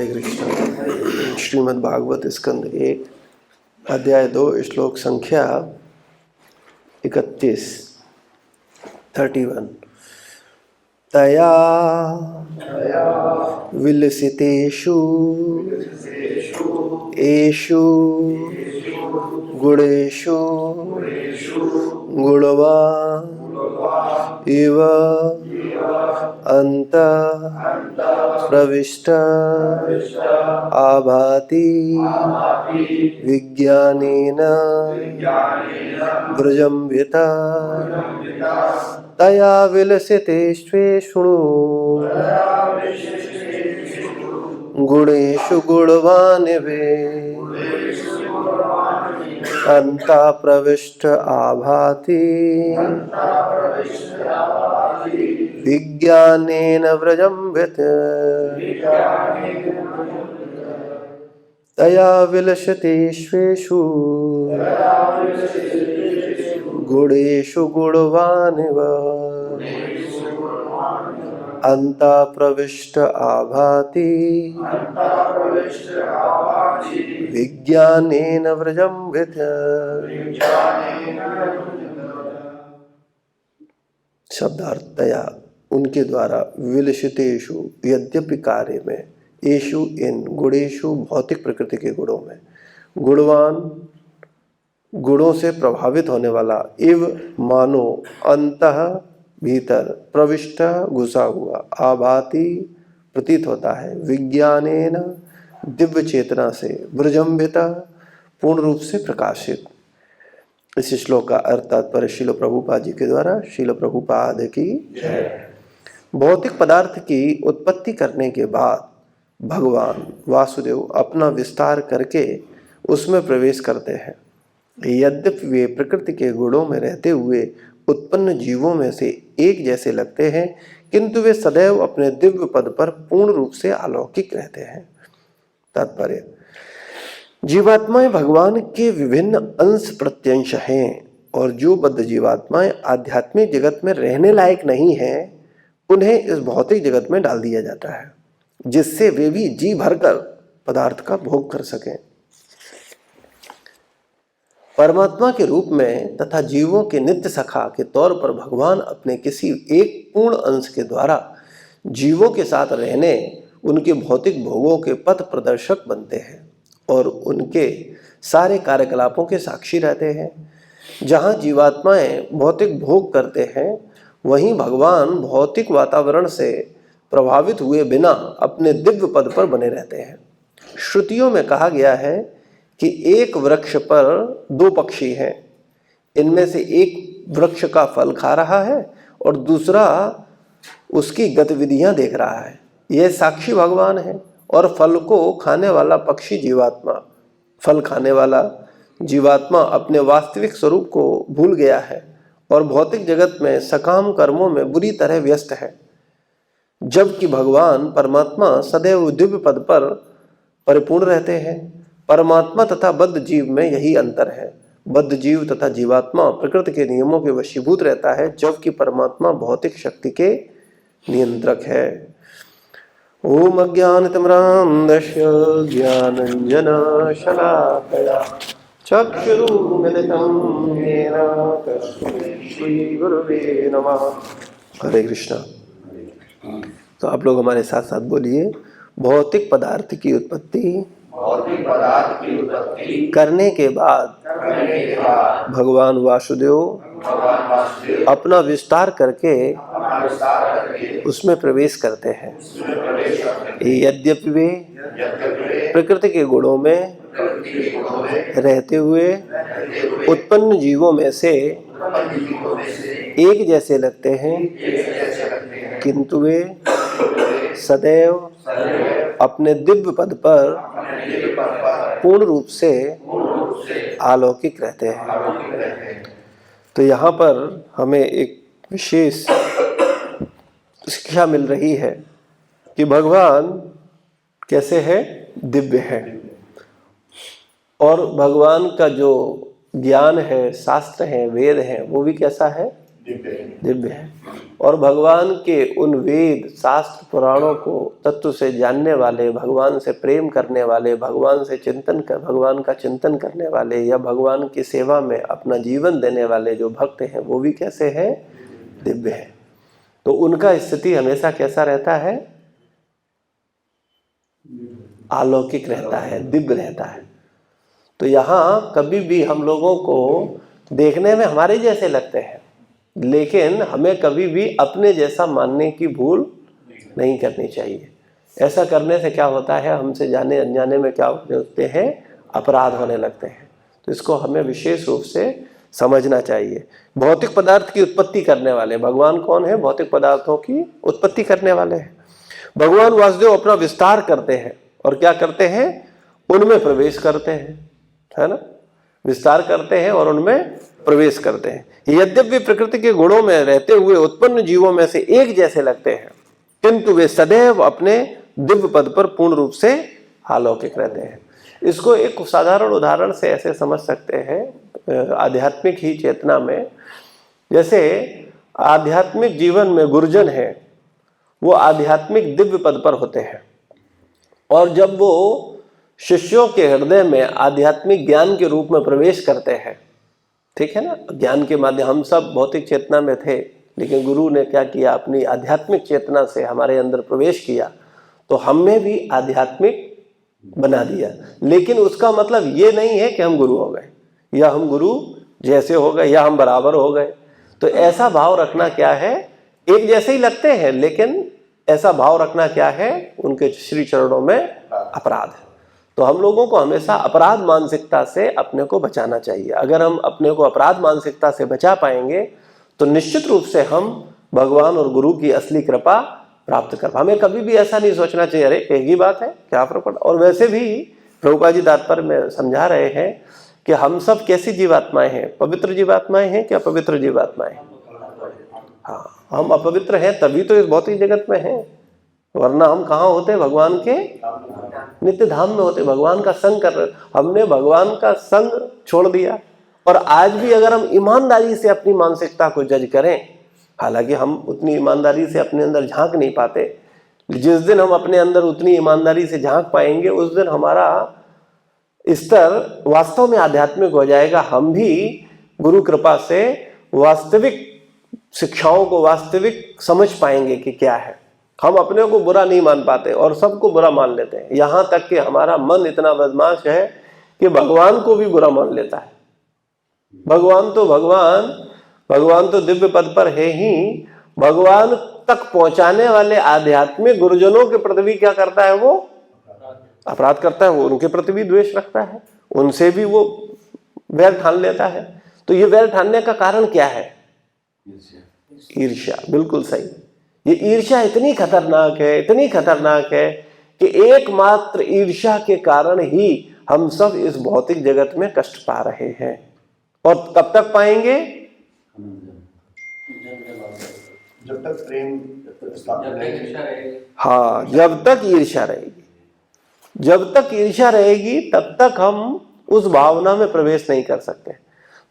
हरे कृष्ण। श्रीमद् भागवत स्कंद 1 अध्याय 2 श्लोक संख्या 31 तया विलसितेषु एषु गुणेषु गुणवान् इव अन्तः प्रविष्ट आभाति विज्ञानेन व्रजम्यता तया विलसितेष्वेषु गुणेषु गुणवानिवे अन्तः प्रविष्ट आभाति विज्ञानेन व्रजम्यते तया विलसितेष्वेषु गुणेषु गुणवानिव अन्तः प्रविष्ट आभाति विज्ञानेन व्रजम्यते। शब्दार्थतया उनके द्वारा विलसितेषु यद्यपि कार्य में, येषु इन गुणेषु भौतिक प्रकृति के गुणों में, गुणवान गुणों से प्रभावित होने वाला, इव मानो अंतः भीतर, प्रविष्ट घुसा हुआ, आभाति प्रतीत होता है, विज्ञानेन दिव्य चेतना से, व्रजम्यता पूर्ण रूप से प्रकाशित। इस श्लोक का अर्थ तात्पर्य श्रील प्रभुपाद जी के द्वारा। श्रील प्रभुपाद की भौतिक पदार्थ की उत्पत्ति करने के बाद भगवान वासुदेव अपना विस्तार करके उसमें प्रवेश करते हैं। यद्यपि वे प्रकृति के गुणों में रहते हुए उत्पन्न जीवों में से एक जैसे लगते हैं, किंतु वे सदैव अपने दिव्य पद पर पूर्ण रूप से अलौकिक रहते हैं। तात्पर्य, जीवात्माएं भगवान के विभिन्न अंश प्रत्यंश हैं, और जो बद्ध जीवात्माएं आध्यात्मिक जगत में रहने लायक नहीं हैं, उन्हें इस भौतिक जगत में डाल दिया जाता है, जिससे वे भी जी भरकर पदार्थ का भोग कर सकें। परमात्मा के रूप में तथा जीवों के नित्य सखा के तौर पर भगवान अपने किसी एक पूर्ण अंश के द्वारा जीवों के साथ रहने, उनके भौतिक भोगों के पथ प्रदर्शक बनते हैं और उनके सारे कार्यकलापों के साक्षी रहते हैं। जहाँ जीवात्माएं भौतिक भोग करते हैं, वहीं भगवान भौतिक वातावरण से प्रभावित हुए बिना अपने दिव्य पद पर बने रहते हैं। श्रुतियों में कहा गया है कि एक वृक्ष पर दो पक्षी हैं, इनमें से एक वृक्ष का फल खा रहा है और दूसरा उसकी गतिविधियां देख रहा है। यह साक्षी भगवान है, और फल को खाने वाला पक्षी जीवात्मा, फल खाने वाला जीवात्मा अपने वास्तविक स्वरूप को भूल गया है और भौतिक जगत में सकाम कर्मों में बुरी तरह व्यस्त है, जबकि भगवान परमात्मा सदैव दिव्य पद पर परिपूर्ण रहते हैं। परमात्मा तथा बद्ध जीव में यही अंतर है। बद्ध जीव तथा जीवात्मा प्रकृति के नियमों के वशीभूत रहता है, जबकि परमात्मा भौतिक शक्ति के नियंत्रक है। ओम अज्ञानतिमिरान्धस्य ज्ञानाञ्जनशलाकया चक्षुरुन्मिलितं येन तस्मै श्रीगुरुवे नमः। हरे कृष्णा। तो आप लोग हमारे साथ साथ बोलिए, भौतिक पदार्थ की उत्पत्ति करने के बाद भगवान वासुदेव अपना विस्तार करके उसमें प्रवेश करते हैं। यद्यपि वे प्रकृति के गुणों में रहते हुए उत्पन्न जीवों में से एक जैसे लगते हैं, किंतु वे सदैव अपने दिव्य पद पर पूर्ण रूप से अलौकिक रहते हैं। तो यहाँ पर हमें एक विशेष शिक्षा मिल रही है कि भगवान कैसे है, दिव्य है, और भगवान का जो ज्ञान है, शास्त्र है, वेद है, वो भी कैसा है, दिव्य है। और भगवान के उन वेद शास्त्र पुराणों को तत्व से जानने वाले, भगवान से प्रेम करने वाले, भगवान का चिंतन करने वाले या भगवान की सेवा में अपना जीवन देने वाले जो भक्त हैं वो भी कैसे हैं? दिव्य हैं। तो उनका स्थिति हमेशा कैसा रहता है? अलौकिक रहता है, दिव्य रहता है। तो यहाँ कभी भी हम लोगों को देखने में हमारे जैसे लगते हैं, लेकिन हमें कभी भी अपने जैसा मानने की भूल नहीं करनी चाहिए। ऐसा करने से क्या होता है, हमसे जाने अनजाने में क्या होते हैं? अपराध होने लगते हैं। तो इसको हमें विशेष रूप से समझना चाहिए। भौतिक पदार्थ की उत्पत्ति करने वाले भगवान कौन है? भौतिक पदार्थों की उत्पत्ति करने वाले हैं। भगवान वासुदेव अपना विस्तार करते हैं और क्या करते हैं? उनमें प्रवेश करते हैं, है ना? विस्तार करते हैं और उनमें प्रवेश करते हैं। यद्यपि प्रकृति के गुणों में रहते हुए उत्पन्न जीवों में से एक जैसे लगते हैं, किंतु वे सदैव अपने दिव्य पद पर पूर्ण रूप से अलौकिक रहते हैं। इसको एक साधारण उदाहरण से ऐसे समझ सकते हैं, आध्यात्मिक ही चेतना में। जैसे आध्यात्मिक जीवन में गुरुजन है, वो आध्यात्मिक दिव्य पद पर होते हैं, और जब वो शिष्यों के हृदय में आध्यात्मिक ज्ञान के रूप में प्रवेश करते हैं, ठीक है ना? ज्ञान के माध्यम, हम सब भौतिक चेतना में थे, लेकिन गुरु ने क्या किया? अपनी आध्यात्मिक चेतना से हमारे अंदर प्रवेश किया, तो हमें भी आध्यात्मिक बना दिया। लेकिन उसका मतलब ये नहीं है कि हम गुरु हो गए, या हम गुरु जैसे हो गए, या हम बराबर हो गए। तो ऐसा भाव रखना क्या है? एक जैसे ही लगते हैं, लेकिन ऐसा भाव रखना क्या है? उनके श्री चरणों में अपराध है। तो हम लोगों को हमेशा अपराध मानसिकता से अपने को बचाना चाहिए। अगर हम अपने को अपराध मानसिकता से बचा पाएंगे तो निश्चित रूप से हम भगवान और गुरु की असली कृपा प्राप्त कर। हमें कभी भी ऐसा नहीं सोचना चाहिए अरे एक ही बात है, क्या फर्क पड़ता। और वैसे भी प्रभुपाद जी तात्पर्य में समझा रहे हैं कि हम सब कैसी जीवात्माएं हैं? पवित्र जीवात्माएं हैं क्या? पवित्र जीवात्माएं। हाँ, हम अपवित्र हैं तभी तो इस भौतिक जगत में हैं, वरना हम कहाँ होते? भगवान के नित्य धाम में होते। भगवान का संग कर रहे। हमने भगवान का संग छोड़ दिया। और आज भी अगर हम ईमानदारी से अपनी मानसिकता को जज करें, हालांकि हम उतनी ईमानदारी से अपने अंदर झांक नहीं पाते, जिस दिन हम अपने अंदर उतनी ईमानदारी से झांक पाएंगे उस दिन हमारा स्तर वास्तव में आध्यात्मिक हो जाएगा। हम भी गुरु कृपा से वास्तविक शिक्षाओं को वास्तविक समझ पाएंगे कि क्या है। हम अपने को बुरा नहीं मान पाते और सबको बुरा मान लेते हैं। यहाँ तक कि हमारा मन इतना बदमाश है कि भगवान को भी बुरा मान लेता है। भगवान तो दिव्य पद पर है ही, भगवान तक पहुंचाने वाले आध्यात्मिक गुरुजनों के प्रति भी क्या करता है? वो अपराध करता है, वो उनके प्रति भी द्वेष रखता है, उनसे भी वो वैर ठान लेता है। तो ये वैर ठानने का कारण क्या है? ईर्ष्या। बिल्कुल सही। ये ईर्ष्या इतनी खतरनाक है कि एकमात्र ईर्ष्या के कारण ही हम सब इस भौतिक जगत में कष्ट पा रहे हैं। और कब तक पाएंगे? जब तक प्रेम हाँ, जब तक ईर्ष्या रहेगी। जब तक ईर्ष्या रहेगी तब तक हम उस भावना में प्रवेश नहीं कर सकते।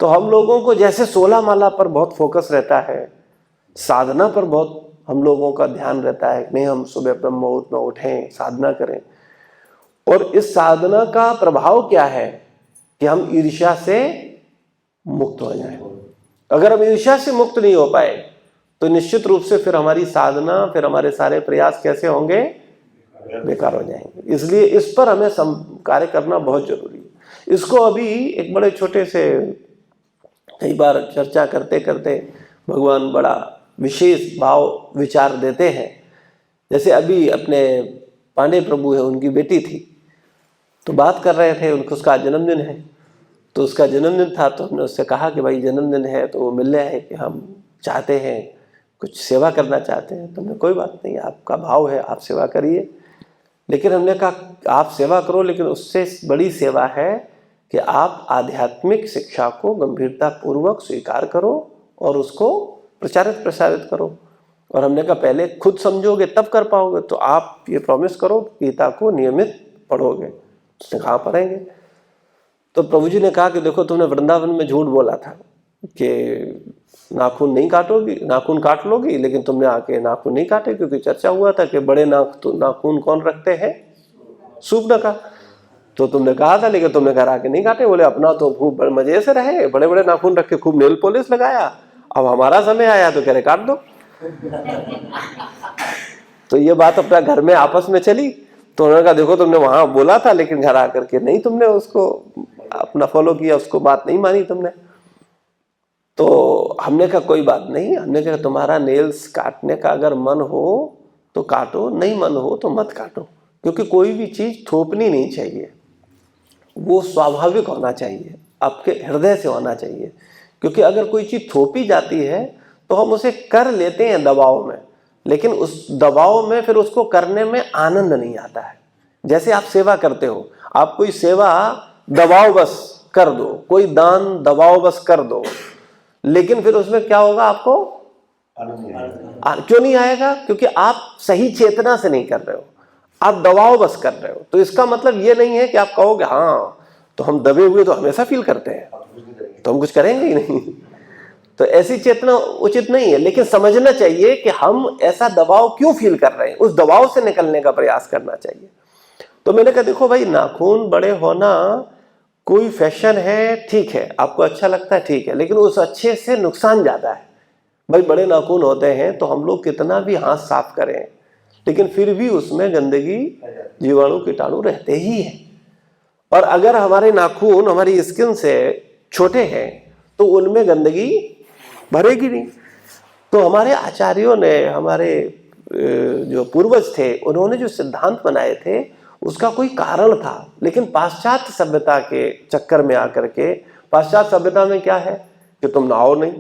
तो हम लोगों को जैसे 16 माला पर बहुत फोकस रहता है, साधना पर बहुत हम लोगों का ध्यान रहता है, नहीं हम सुबह ब्रह्म मुहूर्त में उठें, साधना करें। और इस साधना का प्रभाव क्या है? कि हम ईर्ष्या से मुक्त हो जाएं। अगर हम ईर्ष्या से मुक्त नहीं हो पाए तो निश्चित रूप से फिर हमारी साधना, फिर हमारे सारे प्रयास कैसे होंगे? बेकार हो जाएंगे। इसलिए इस पर हमें कार्य करना बहुत जरूरी है। इसको अभी एक बड़े छोटे से, कई बार चर्चा करते करते भगवान बड़ा विशेष भाव विचार देते हैं। जैसे अभी अपने पांडे प्रभु है, उनकी बेटी थी, तो बात कर रहे थे, उसका जन्मदिन है। तो उसका जन्मदिन था तो हमने उससे कहा कि भाई जन्मदिन है तो वो मिल रहे हैं कि हम चाहते हैं कुछ सेवा करना चाहते हैं। तो हमने कोई बात नहीं, आपका भाव है, आप सेवा करिए। लेकिन हमने कहा आप सेवा करो, लेकिन उससे बड़ी सेवा है कि आप आध्यात्मिक शिक्षा को गंभीरता पूर्वक स्वीकार करो और उसको प्रचारित प्रसारित करो। और हमने कहा पहले खुद समझोगे तब कर पाओगे, तो आप ये प्रॉमिस करो गीता को नियमित पढ़ोगे। उसने कहाँ पढ़ेंगे? तो प्रभु जी ने कहा कि देखो तुमने वृंदावन में झूठ बोला था, कि नाखून नहीं काटोगी, नाखून काट लोगी, लेकिन तुमने आके नाखून नहीं काटे, क्योंकि चर्चा हुआ था कि बड़े नाखून कौन रखते हैं, सूपना का। तो तुमने कहा था, लेकिन तुमने घर आके नहीं काटे। बोले अपना तो खूब मजे से रहे, बड़े बड़े नाखून रख के खूब नेल पॉलिश लगाया, अब हमारा समय आया तो कह रहे काट दो। तो ये बात अपना घर में आपस में चली, तो उन्होंने कहा देखो तुमने वहां बोला था, लेकिन घर आकर के नहीं तुमने उसको अपना फॉलो किया, उसको बात नहीं मानी तुमने। तो हमने कहा कोई बात नहीं, हमने कहा तुम्हारा नेल्स काटने का अगर मन हो तो काटो, नहीं मन हो तो मत काटो, क्योंकि कोई भी चीज थोपनी नहीं चाहिए, वो स्वाभाविक होना चाहिए, आपके हृदय से होना चाहिए। क्योंकि अगर कोई चीज थोपी जाती है तो हम उसे कर लेते हैं दबाव में, लेकिन उस दबाव में फिर उसको करने में आनंद नहीं आता है। जैसे आप सेवा करते हो, आप कोई सेवा दबाव बस कर दो, कोई दान दबाव बस कर दो, लेकिन फिर उसमें क्या होगा, आपको क्यों नहीं आएगा? क्योंकि आप सही चेतना से नहीं कर रहे हो, आप दबाव बस कर रहे हो। तो इसका मतलब ये नहीं है कि आप कहोगे हाँ तो हम दबे हुए तो हमेशा फील करते हैं, तो हम कुछ करेंगे ही नहीं। तो ऐसी चेतना उचित नहीं है, लेकिन समझना चाहिए कि हम ऐसा दबाव क्यों फील कर रहे हैं, उस दबाव से निकलने का प्रयास करना चाहिए। तो मैंने कहा देखो भाई, नाखून बड़े होना कोई फैशन है, ठीक है, आपको अच्छा लगता है, ठीक है, लेकिन उस अच्छे से नुकसान ज्यादा है। भाई बड़े नाखून होते हैं तो हम लोग कितना भी हाथ साफ करें, लेकिन फिर भी उसमें गंदगी, जीवाणु, कीटाणु रहते ही हैं। और अगर हमारे नाखून हमारी स्किन से छोटे हैं तो उनमें गंदगी भरेगी नहीं। तो हमारे आचार्यों ने, हमारे जो पूर्वज थे, उन्होंने जो सिद्धांत बनाए थे उसका कोई कारण था, लेकिन पाश्चात्य सभ्यता के चक्कर में आकर के, पाश्चात्य सभ्यता में क्या है कि तुम नहाओ नहीं।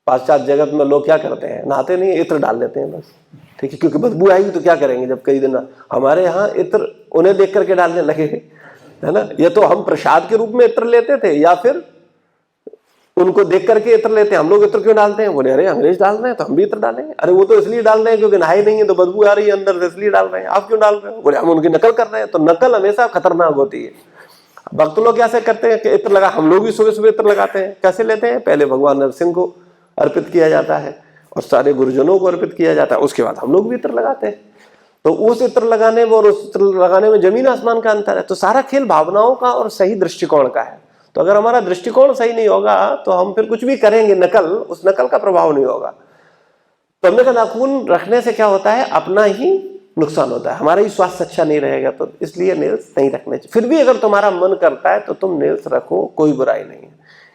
पाश्चात्य जगत में लोग क्या करते हैं, नहाते नहीं, इत्र डाल देते हैं बस, ठीक है, क्योंकि बदबू आएगी तो क्या करेंगे जब कई दिन। हमारे यहाँ इत्र उन्हें देख करके डालने लगे, है ना। ये तो हम प्रसाद के रूप में इत्र लेते थे, या फिर उनको देख करके इत्र लेते हैं। हम लोग इत्र क्यों डालते हैं? बोले अरे अंग्रेज डाल रहे हैं तो हम भी इत्र डालेंगे। अरे वो तो इसलिए डाल रहे हैं क्योंकि नहाए नहीं है तो बदबू आ रही है अंदर से, इसलिए डाल रहे हैं। आप क्यों डाल रहे हो? बोले हम उनकी नकल कर रहे हैं। तो नकल हमेशा खतरनाक होती है। भक्त लोग कैसे करते हैं कि इत्र लगा, हम लोग भी सुबह सुबह इत्र लगाते हैं। कैसे लेते हैं? पहले भगवान नरसिंह को अर्पित किया जाता है और सारे गुरुजनों को अर्पित किया जाता है, उसके बाद हम लोग भी इत्र लगाते हैं। तो उस इत्र लगाने में और उस इत्र लगाने में जमीन आसमान का अंतर है। तो सारा खेल भावनाओं का और सही दृष्टिकोण का है। तो अगर हमारा दृष्टिकोण सही नहीं होगा तो हम फिर कुछ भी करेंगे, नकल, उस नकल का प्रभाव नहीं होगा। तो हमने कहा नाखून रखने से क्या होता है, अपना ही नुकसान होता है, हमारा ही स्वास्थ्य अच्छा नहीं रहेगा। तो इसलिए नेल्स नहीं रखने चाहिए। फिर भी अगर तुम्हारा मन करता है तो तुम नेल्स रखो, कोई बुराई नहीं है।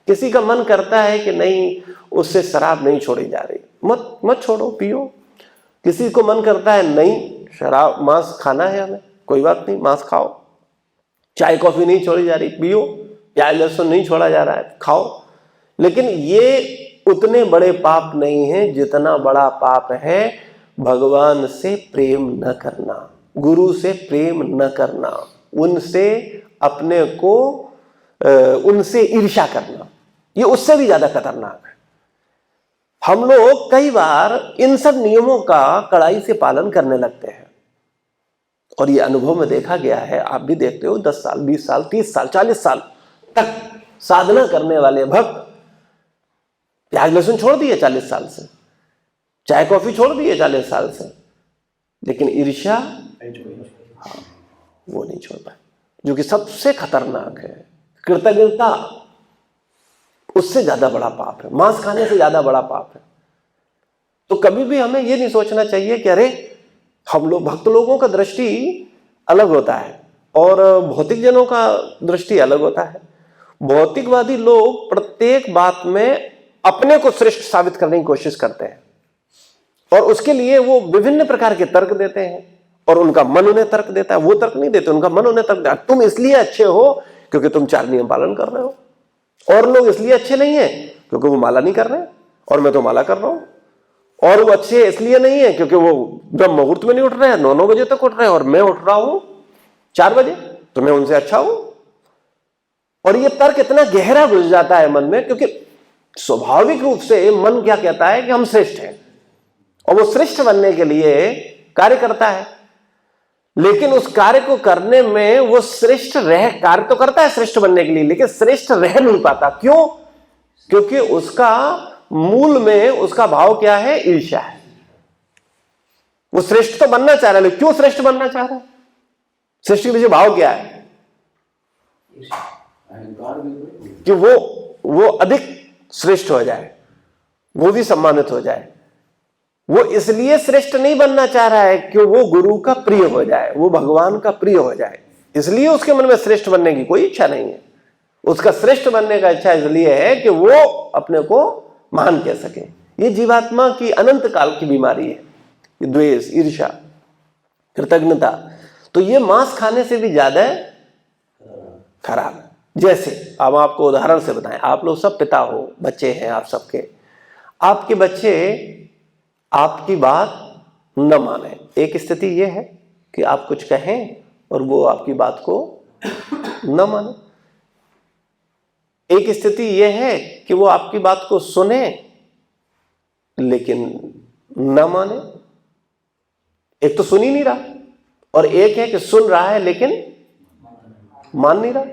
किसी का मन करता है कि नहीं उससे शराब नहीं छोड़ी जा रही, मत छोड़ो, पियो। किसी को मन करता है नहीं शराब, मांस खाना है हमें, कोई बात नहीं, मांस खाओ। चाय कॉफी नहीं छोड़ी जा रही, पियो। प्याज लहसुन नहीं छोड़ा जा रहा है, खाओ। लेकिन ये उतने बड़े पाप नहीं है जितना बड़ा पाप है भगवान से प्रेम न करना, गुरु से प्रेम न करना, उनसे अपने को उनसे ईर्ष्या करना। ये उससे भी ज्यादा खतरनाक है। हम लोग कई बार इन सब नियमों का कड़ाई से पालन करने लगते हैं, और ये अनुभव में देखा गया है, आप भी देखते हो। 10 साल, 20 साल, 30 साल, 40 साल तक साधना करने वाले भक्त प्याज लहसुन छोड़ दिए 40 साल से, चाय कॉफी छोड़ दिए 40 साल से, लेकिन ईर्ष्या वो नहीं छोड़ पाए, जो कि सबसे खतरनाक है। कृतज्ञता उससे ज्यादा बड़ा पाप है, मांस खाने से ज्यादा बड़ा पाप है। तो कभी भी हमें ये नहीं सोचना चाहिए कि अरे हम लोग, भक्त लोगों का दृष्टि अलग होता है और भौतिक जनों का दृष्टि अलग होता है। भौतिकवादी लोग प्रत्येक बात में अपने को श्रेष्ठ साबित करने की कोशिश करते हैं, और उसके लिए वो विभिन्न प्रकार के तर्क देते हैं, और उनका मन उन्हें तर्क देता है। वो तर्क नहीं देते, उनका मन उन्हें तर्क देता है। तुम इसलिए अच्छे हो क्योंकि तुम 4 नियम पालन कर रहे हो, और लोग इसलिए अच्छे नहीं है क्योंकि वो माला नहीं कर रहे हैं और मैं तो माला कर रहा हूं, और वो अच्छे इसलिए नहीं है क्योंकि वो ब्रह्म मुहूर्त में नहीं उठ रहे हैं, 9-9 बजे तक उठ रहे हैं, और मैं उठ रहा हूं 4 बजे, तो मैं उनसे अच्छा हूं। और ये तर्क इतना गहरा घुस जाता है मन में, क्योंकि स्वाभाविक रूप से मन क्या कहता है कि हम श्रेष्ठ हैं, और वो श्रेष्ठ बनने के लिए कार्य करता है। लेकिन उस कार्य को करने में वो श्रेष्ठ रह, कार्य तो करता है श्रेष्ठ बनने के लिए, लेकिन श्रेष्ठ रह नहीं पाता। क्यों? क्योंकि उसका मूल में उसका भाव क्या है? ईर्ष्या है। वो श्रेष्ठ तो बनना चाह रहा है, लेकिन क्यों श्रेष्ठ बनना चाह रहा है? श्रेष्ठ के पीछे भाव क्या है? कि वो अधिक श्रेष्ठ हो जाए, वो भी सम्मानित हो जाए। वो इसलिए श्रेष्ठ नहीं बनना चाह रहा है कि वो गुरु का प्रिय हो जाए, वो भगवान का प्रिय हो जाए, इसलिए उसके मन में श्रेष्ठ बनने की कोई इच्छा नहीं है। उसका श्रेष्ठ बनने का इच्छा इसलिए है कि वो अपने को महान कह सके। ये जीवात्मा की अनंत काल की बीमारी है, द्वेष, ईर्ष्या, कृतज्ञता। तो ये मांस खाने से भी ज्यादा खराब है। जैसे अब आपको उदाहरण से बताएं, आप लोग सब पिता हो, बच्चे हैं आप सबके। आपके बच्चे आपकी बात न माने, एक स्थिति यह है कि आप कुछ कहें और वो आपकी बात को न माने। एक स्थिति यह है कि वो आपकी बात को सुने लेकिन न माने। एक तो सुन ही नहीं रहा, और एक है कि सुन रहा है लेकिन मान नहीं रहा।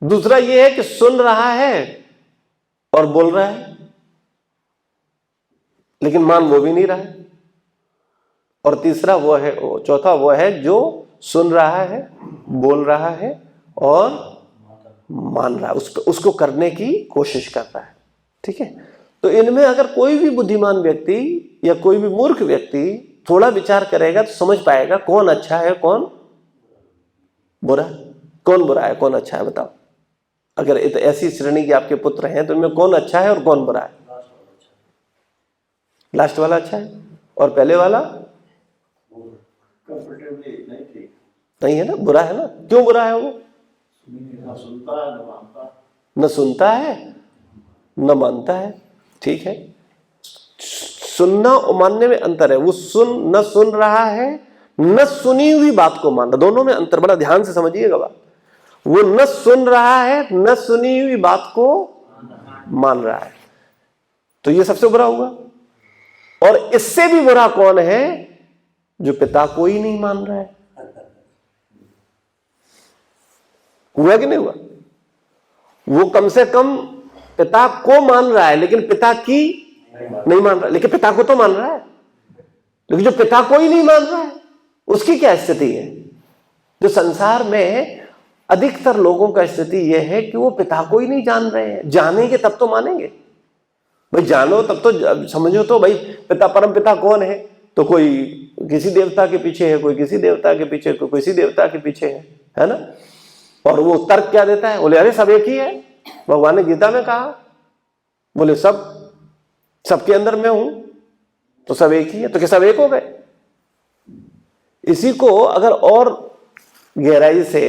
दूसरा यह है कि सुन रहा है और बोल रहा है लेकिन मान वो भी नहीं रहा है। और तीसरा वो है, चौथा वो है जो सुन रहा है, बोल रहा है और मान रहा है, उसको करने की कोशिश कर रहा है। ठीक है। तो इनमें अगर कोई भी बुद्धिमान व्यक्ति या कोई भी मूर्ख व्यक्ति थोड़ा विचार करेगा तो समझ पाएगा कौन अच्छा है, कौन बुरा, कौन बुरा है, कौन अच्छा है। बताओ, अगर ऐसी श्रेणी के आपके पुत्र हैं तो इनमें कौन अच्छा है और कौन बुरा है? लास्ट वाला अच्छा है और पहले वाला नहीं है ना, बुरा है ना। क्यों बुरा है? वो न सुनता है न मानता है। ठीक है, सुनना और मानने में अंतर है। वो न सुन रहा है, न सुनी हुई बात को मान रहा, दोनों में अंतर। बड़ा ध्यान से समझिएगा बात। वो न सुन रहा है, न सुनी हुई बात को मान रहा है, तो ये सबसे बुरा हुआ। और इससे भी बुरा कौन है? जो पिता को ही नहीं मान रहा है। हुआ कि नहीं हुआ? वो कम से कम पिता को मान रहा है लेकिन पिता की नहीं मान रहा है, लेकिन पिता को तो मान रहा है। लेकिन जो पिता को ही नहीं मान रहा है उसकी क्या स्थिति है? जो संसार में अधिकतर लोगों का स्थिति यह है कि वो पिता को ही नहीं जान रहे हैं। जानेंगे तब तो मानेंगे। भाई जानो तब तो समझो तो भाई पिता, परम पिता कौन है? तो कोई किसी देवता के पीछे है, कोई किसी देवता के पीछे, कोई किसी देवता के पीछे है ना। और वो तर्क क्या देता है? बोले अरे सब एक ही है। भगवान ने गीता में कहा, बोले सबके अंदर मैं हूं, तो सब एक ही है। तो क्या सब एक हो गए? इसी को अगर और गहराई से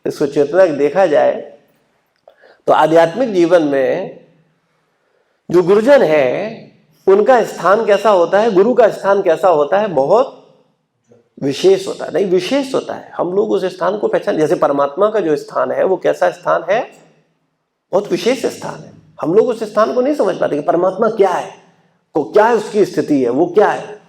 इसको चेतना देखा जाए तो आध्यात्मिक जीवन में जो गुरुजन है उनका स्थान कैसा होता है, गुरु का स्थान कैसा होता है? बहुत विशेष होता है। नहीं, विशेष होता है। हम लोग उस स्थान को पहचान, जैसे परमात्मा का जो स्थान है वो कैसा स्थान है? बहुत विशेष स्थान है। हम लोग उस स्थान को नहीं समझ पाते कि परमात्मा क्या है, तो क्या है उसकी स्थिति है, वो क्या है,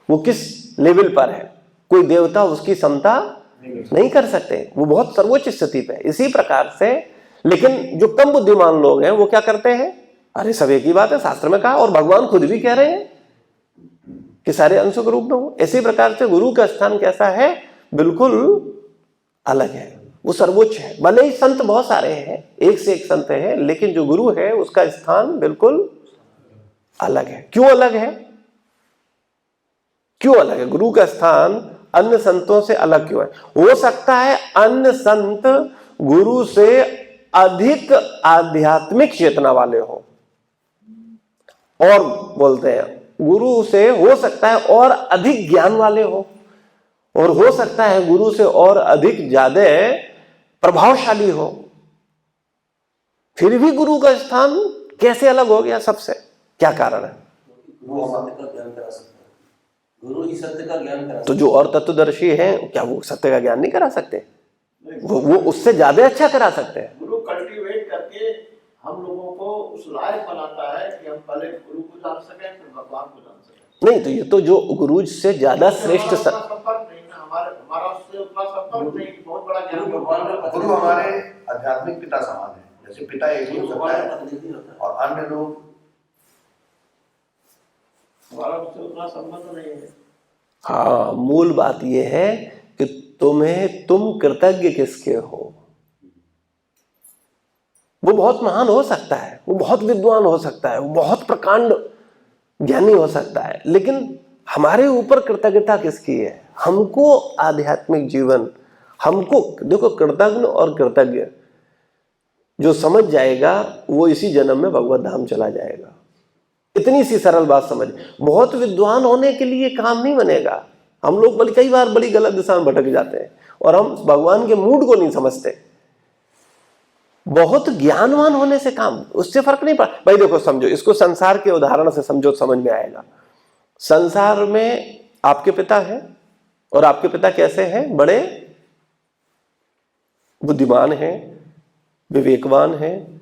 वो किस लेवल पर है। कोई देवता उसकी समता नहीं कर सकते, वो बहुत सर्वोच्च स्थिति पे है। इसी प्रकार से लेकिन जो कम बुद्धिमान लोग हैं वो क्या करते हैं? अरे सब एक ही बात है, शास्त्र में कहा, और भगवान खुद भी कह रहे हैं कि सारे अंशों के रूप में हो। इसी प्रकार से गुरु का स्थान कैसा है? बिल्कुल अलग है, वो सर्वोच्च है। भले ही संत बहुत सारे हैं, एक से एक संत हैं, लेकिन जो गुरु है उसका स्थान बिल्कुल अलग है। क्यों अलग है? क्यों अलग है? गुरु का स्थान अन्य संतों से अलग क्यों है? हो सकता है अन्य संत गुरु से अधिक आध्यात्मिक चेतना वाले हो, और बोलते हैं गुरु से हो सकता है और अधिक ज्ञान वाले हो, और हो सकता है गुरु से और अधिक ज्यादा प्रभावशाली हो। फिर भी गुरु का स्थान कैसे अलग हो गया सबसे? क्या कारण है? वो सत्य का ज्ञान करा सकता है, गुरु ही सत्य का ज्ञान करा सकता है। तो जो और तत्वदर्शी हैं क्या वो सत्य का ज्ञान नहीं करा सकते? वो उससे ज्यादा अच्छा करा सकते हैं। गुरु कल्टीवेट करके हम लोगों को उस लायक बनाता है कि हम पहले गुरु को जान सकें फिर भगवान को जान सकें। नहीं, तो ये तो जो गुरु से ज्यादा श्रेष्ठ संपर्क नहीं ना, हमारा उससे उतना संपर्क नहीं। बहुत बड़ा ज्ञान, गुरु हमारे आध्यात्मिक पिता समान है। जैसे पिता एक ही हो सकता है प्रतिनिधि होता है। और अन्य लोग हमारा उससे उतना संबंध नहीं है। हाँ, मूल बात यह है कि तुम कृतज्ञ किसके हो। वो बहुत महान हो सकता है, वो बहुत विद्वान हो सकता है, वो बहुत प्रकांड ज्ञानी हो सकता है, लेकिन हमारे ऊपर कृतज्ञता किसकी है? हमको आध्यात्मिक जीवन, हमको देखो, कृतज्ञ और कृतज्ञ जो समझ जाएगा वो इसी जन्म में भगवत धाम चला जाएगा। इतनी सी सरल बात समझ। बहुत विद्वान होने के लिए काम नहीं बनेगा। हम लोग कई बार बड़ी गलत दिशा में भटक जाते हैं और हम भगवान के मूड को नहीं समझते। बहुत ज्ञानवान होने से काम, उससे फर्क नहीं पड़ा। भाई देखो, समझो इसको, संसार के उदाहरण से समझो, समझ में आएगा। संसार में आपके पिता हैं और आपके पिता कैसे हैं? बड़े बुद्धिमान हैं, विवेकवान हैं,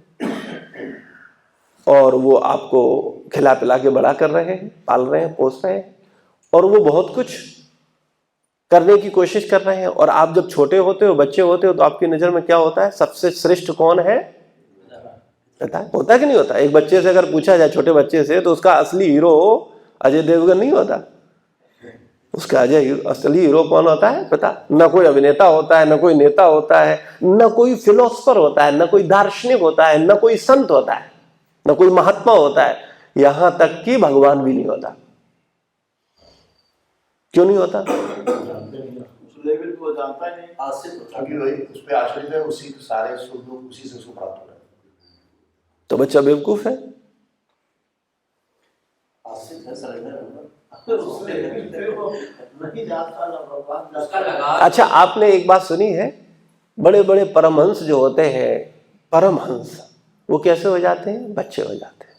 और वो आपको खिला पिला के बड़ा कर रहे हैं, पाल रहे हैं, पोस रहे हैं, और वो बहुत कुछ करने की कोशिश कर रहे हैं। और आप जब छोटे होते हो, बच्चे होते हो, तो आपकी नजर में क्या होता है? सबसे श्रेष्ठ कौन है? पता है? होता है कि नहीं होता? एक बच्चे से अगर पूछा जाए, छोटे बच्चे से, तो उसका असली हीरो अजय देवगन नहीं होता। उसका असली हीरो कौन होता है? पता? न कोई अभिनेता होता है, न कोई नेता होता है, न कोई फिलोसफर होता है, न कोई दार्शनिक होता है, न कोई संत होता है, न कोई महात्मा होता है, यहां तक कि भगवान भी नहीं होता। क्यों नहीं होता? उस लेवल को जानता ही नहीं, आश्रित होता है। क्योंकि वही उस पे आश्रित है, उसी के सारे सुख दुख उसी से उसको प्राप्त हो रहा है। तो बच्चा बेवकूफ है। आश्रित है, सरेंडर है। उस लेवल पे वो नहीं जानता ना भगवान उसका जानता। लगाव। अच्छा, आपने एक बात सुनी है? बड़े बड़े परमहंस जो होते हैं, परमहंस, वो कैसे हो जाते हैं? बच्चे हो जाते हैं।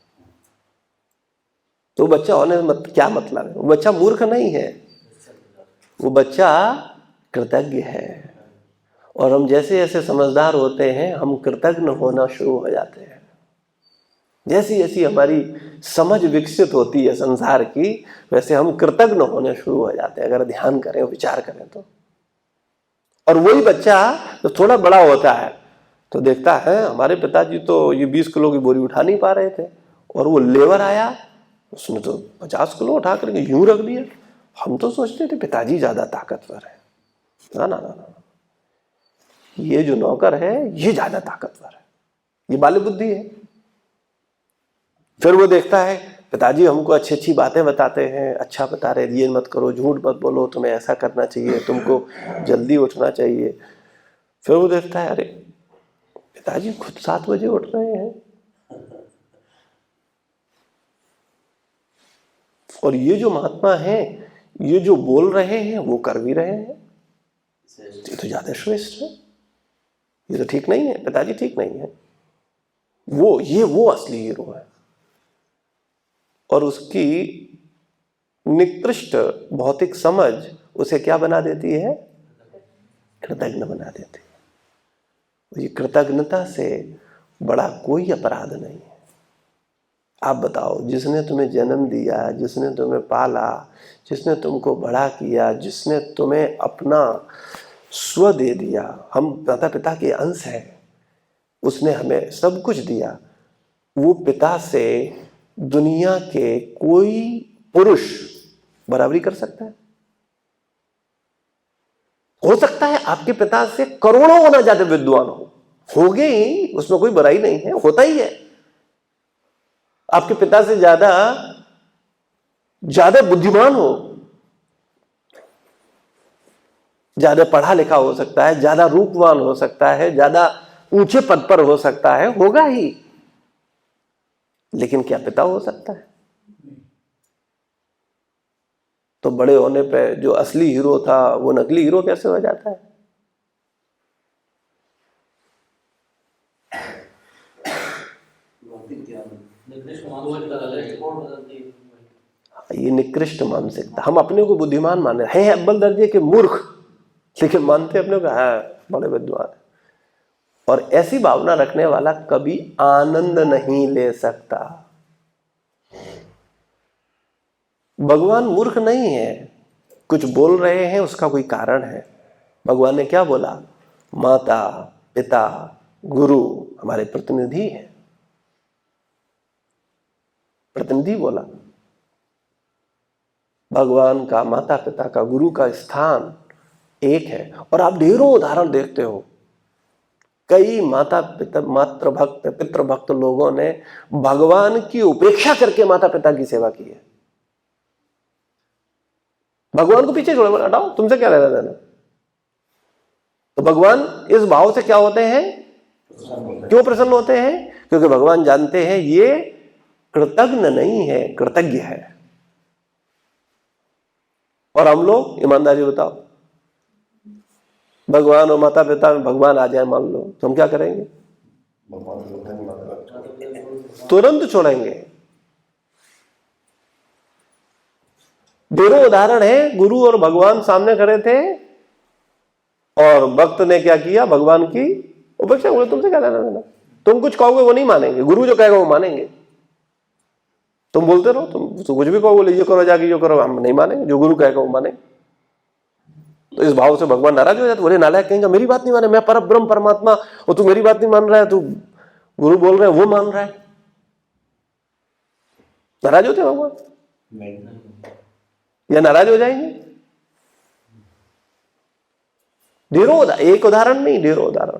तो बच्चा होने क्या मतलब है? वो बच्चा मूर्ख नहीं है, वो बच्चा कृतज्ञ है। और हम जैसे जैसे समझदार होते हैं, हम कृतज्ञ होना शुरू हो जाते हैं। जैसी जैसी हमारी समझ विकसित होती है संसार की, वैसे हम कृतज्ञ होने शुरू हो जाते हैं, अगर ध्यान करें, विचार करें तो। और वही बच्चा तो थोड़ा बड़ा होता है तो देखता है, हमारे पिताजी तो ये 20 किलो की बोरी उठा नहीं पा रहे थे, और वो लेबर आया, उसने तो 50 किलो उठा करके यूं रख दिया। हम तो सोचते थे पिताजी ज्यादा ताकतवर है। ना ना ना ना, ये जो नौकर है ये ज्यादा ताकतवर है, ये बाल बुद्धि है। फिर वो देखता है, पिताजी हमको अच्छी अच्छी बातें बताते हैं, अच्छा बता रहे, ये मत करो, झूठ मत बोलो, तुम्हें ऐसा करना चाहिए, तुमको जल्दी उठना चाहिए। फिर वो देखता है, अरे पिताजी खुद 7 बजे उठ रहे हैं, और ये जो महात्मा हैं, ये जो बोल रहे हैं वो कर भी रहे हैं, ये तो ज्यादा श्रेष्ठ है। ये तो ठीक नहीं है, पिताजी ठीक नहीं है। वो असली हीरो है। और उसकी निकृष्ट भौतिक समझ उसे क्या बना देती है? कृतज्ञ बना देती है। ये कृतज्ञता से बड़ा कोई अपराध नहीं है। आप बताओ, जिसने तुम्हें जन्म दिया, जिसने तुम्हें पाला, जिसने तुमको बड़ा किया, जिसने तुम्हें अपना स्व दे दिया, हम माता पिता के अंश हैं, उसने हमें सब कुछ दिया, वो पिता से दुनिया के कोई पुरुष बराबरी कर सकता है? हो सकता है आपके पिता से करोड़ों गुना ज्यादा विद्वान होगे ही, उसमें कोई बुराई नहीं है, होता ही है। आपके पिता से ज्यादा बुद्धिमान हो, ज्यादा पढ़ा लिखा हो सकता है, ज्यादा रूपवान हो सकता है, ज्यादा ऊंचे पद पर हो सकता है, होगा ही, लेकिन क्या पिता हो सकता है? तो बड़े होने पे जो असली हीरो था वो नकली हीरो कैसे हो जाता है? ये निकृष्ट मानसिकता। हम अपने को बुद्धिमान मान रहे हैं, अव्वल दर्जे के मूर्ख, लेकिन मानते अपने को है बड़े विद्वान। और ऐसी भावना रखने वाला कभी आनंद नहीं ले सकता। भगवान मूर्ख नहीं है, कुछ बोल रहे हैं उसका कोई कारण है। भगवान ने क्या बोला? माता पिता गुरु हमारे प्रतिनिधि हैं। प्रतिनिधि बोला, भगवान का, माता पिता का, गुरु का स्थान एक है। और आप ढेरों उदाहरण देखते हो, कई माता पिता, मातृ भक्त, पितृ भक्त लोगों ने भगवान की उपेक्षा करके माता पिता की सेवा की है। भगवान को पीछे छोड़ो, हटाओ, तुमसे क्या लेना देना। तो भगवान इस भाव से क्या होते हैं, क्यों प्रसन्न होते हैं? क्योंकि भगवान जानते हैं ये कृतज्ञ नहीं है, कृतज्ञ है। और हम लोग ईमानदारी बताओ, भगवान और माता पिता में भगवान आ जाए मान लो, तो हम क्या करेंगे? तुरंत छोड़ेंगे। दोनों उदाहरण है, गुरु और भगवान सामने खड़े थे और भक्त ने क्या किया? भगवान की उपेक्षा। बोले तुमसे क्या लेना देना, तुम कुछ कहोगे वो नहीं मानेंगे, गुरु जो कहेगा वो मानेंगे। तुम बोलते रहो, तुम कुछ भी कहो, बोले ये करो जाके, ये करो, हम नहीं मानेंगे, जो गुरु कहेगा वो मानेंगे। तो इस भाव से भगवान नाराज हो जाते, बोले नालायक कहेंगे, मेरी बात नहीं माने, मैं पर ब्रह्म परमात्मा और तू मेरी बात नहीं मान रहा है, तू गुरु बोल रहे हैं वो मान रहा है। नाराज होते भगवान या नाराज हो जाएंगे? ढेरों, एक उदाहरण नहीं, ढेरों उदाहरण।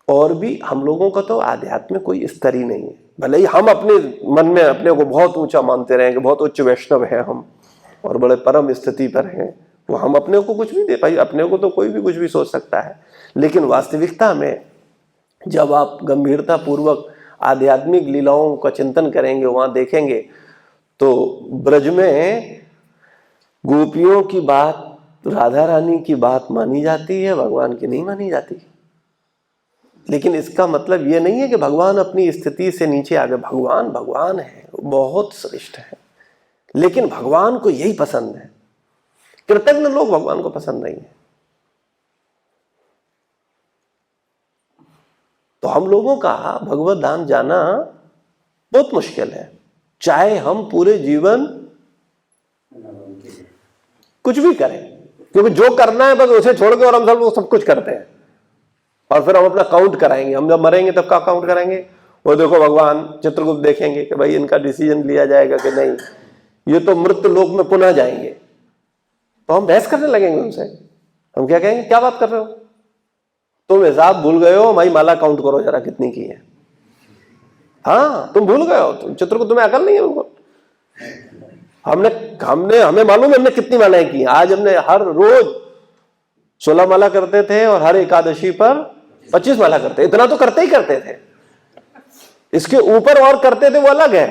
और भी हम लोगों का तो आध्यात्म में कोई स्तर ही नहीं है। भले ही हम अपने मन में अपने को बहुत ऊंचा मानते रहेंगे, बहुत उच्च वैष्णव हैं हम और बड़े परम स्थिति पर हैं, वो हम अपने को कुछ भी दे पाए, अपने को तो कोई भी कुछ भी सोच सकता है। लेकिन वास्तविकता में जब आप गंभीरता पूर्वक आध्यात्मिक लीलाओं का चिंतन करेंगे, वहां देखेंगे तो ब्रज में गोपियों की बात, राधा रानी की बात मानी जाती है, भगवान की नहीं मानी जाती। लेकिन इसका मतलब यह नहीं है कि भगवान अपनी स्थिति से नीचे आ गए। भगवान भगवान है, बहुत श्रेष्ठ है, लेकिन भगवान को यही पसंद है। कृतज्ञ लोग भगवान को पसंद नहीं है। तो हम लोगों का भगवत धाम जाना बहुत मुश्किल है, चाहे हम पूरे जीवन कुछ भी करें, क्योंकि जो करना है बस उसे छोड़ के और हम सब कुछ करते हैं। और फिर हम अपना काउंट कराएंगे, हम जब मरेंगे तब क्या काउंट करेंगे? वो देखो भगवान चित्रगुप्त देखेंगे कि भाई इनका डिसीजन लिया जाएगा कि नहीं, ये तो मृत लोक में पुनः जाएंगे। तो हम बहस करने लगेंगे उनसे। हम क्या कहेंगे, क्या बात कर रहे हो तुम, हिसाब भूल गए हो, हमारी माला काउंट करो जरा कितनी की है। हाँ तुम भूल गए हो, तुम चित्रगुप्त, तुम्हें अकल नहीं है उनको। हमें मालूम है हमने कितनी मालाएं की। आज हमने हर रोज 16 माला करते थे और हर एकादशी पर 25 माला करते, इतना तो करते ही करते थे। इसके ऊपर और करते थे वो अलग है।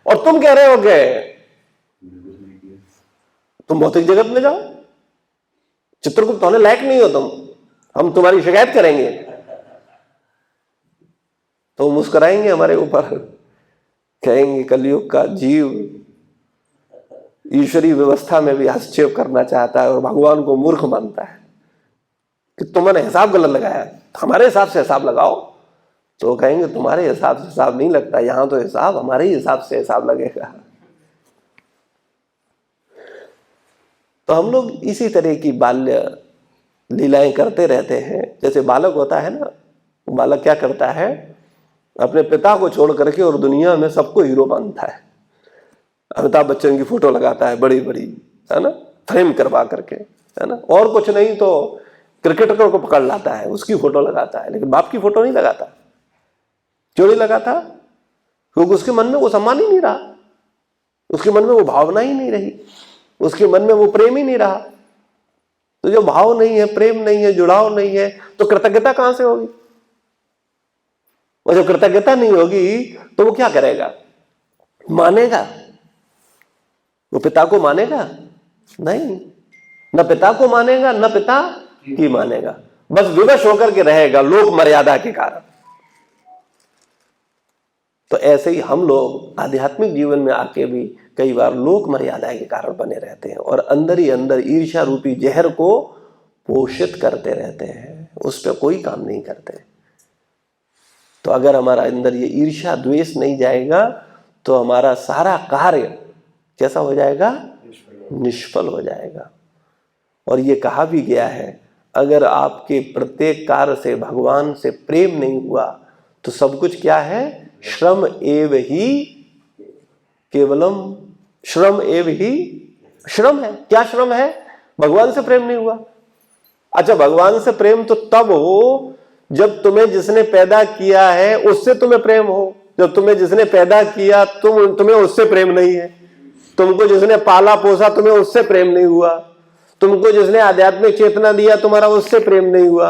और तुम कह रहे हो कि तुम भौतिक जगत में जाओ, चित्रगुप्त होने लायक नहीं हो तुम, हम तुम्हारी शिकायत करेंगे। तो मुस्कुराएंगे हमारे ऊपर, कहेंगे कलयुग का जीव ईश्वरीय व्यवस्था में भी हस्तक्षेप करना चाहता है और भगवान को मूर्ख मानता है कि तुमने हिसाब गलत लगाया, हमारे हिसाब से हिसाब लगाओ। तो कहेंगे तुम्हारे हिसाब से हिसाब नहीं लगता, यहां तो हिसाब हमारे ही हिसाब से हिसाब लगेगा। तो हम लोग इसी तरह की बाल्य लीलाएं करते रहते हैं। जैसे बालक होता है ना, बालक क्या करता है, अपने पिता को छोड़ करके और दुनिया में सबको हीरो मानता है। अमिताभ बच्चन की फोटो लगाता है बड़ी बड़ी, है ना, फ्रेम करवा करके, है ना, और कुछ नहीं तो क्रिकेटर को पकड़ लाता है, उसकी फोटो लगाता है, लेकिन बाप की फोटो नहीं लगाता। क्यों नहीं लगाता? क्योंकि उसके मन में वो सम्मान ही नहीं रहा, उसके मन में वो भावना ही नहीं रही, उसके मन में वो प्रेम ही नहीं रहा। तो जो भाव नहीं है, प्रेम नहीं है, जुड़ाव नहीं है, तो कृतज्ञता कहां से होगी? और जब कृतज्ञता नहीं होगी तो वो क्या करेगा? मानेगा? वो पिता को मानेगा? नहीं, न पिता को मानेगा न पिता की मानेगा, बस विवश होकर के रहेगा लोक मर्यादा के कारण। तो ऐसे ही हम लोग आध्यात्मिक जीवन में आके भी कई बार लोक मर्यादा के कारण बने रहते हैं और अंदर ही अंदर ईर्ष्या रूपी जहर को पोषित करते रहते हैं, उस पर कोई काम नहीं करते। तो अगर हमारा अंदर ये ईर्ष्या द्वेष नहीं जाएगा तो हमारा सारा कार्य कैसा हो जाएगा? निष्फल हो जाएगा। और ये कहा भी गया है, अगर आपके प्रत्येक कार्य से भगवान से प्रेम नहीं हुआ तो सब कुछ क्या है? श्रम एव ही केवलम, श्रम एव ही श्रम है। क्या श्रम है? भगवान से प्रेम नहीं हुआ। अच्छा, भगवान से प्रेम तो तब हो जब तुम्हें जिसने पैदा किया है उससे तुम्हें प्रेम हो। जब तुम्हें जिसने पैदा किया तुम्हें उससे प्रेम नहीं है, तुमको जिसने पाला पोसा तुम्हें उससे प्रेम नहीं हुआ, तुमको जिसने आध्यात्मिक चेतना दिया तुम्हारा उससे प्रेम नहीं हुआ,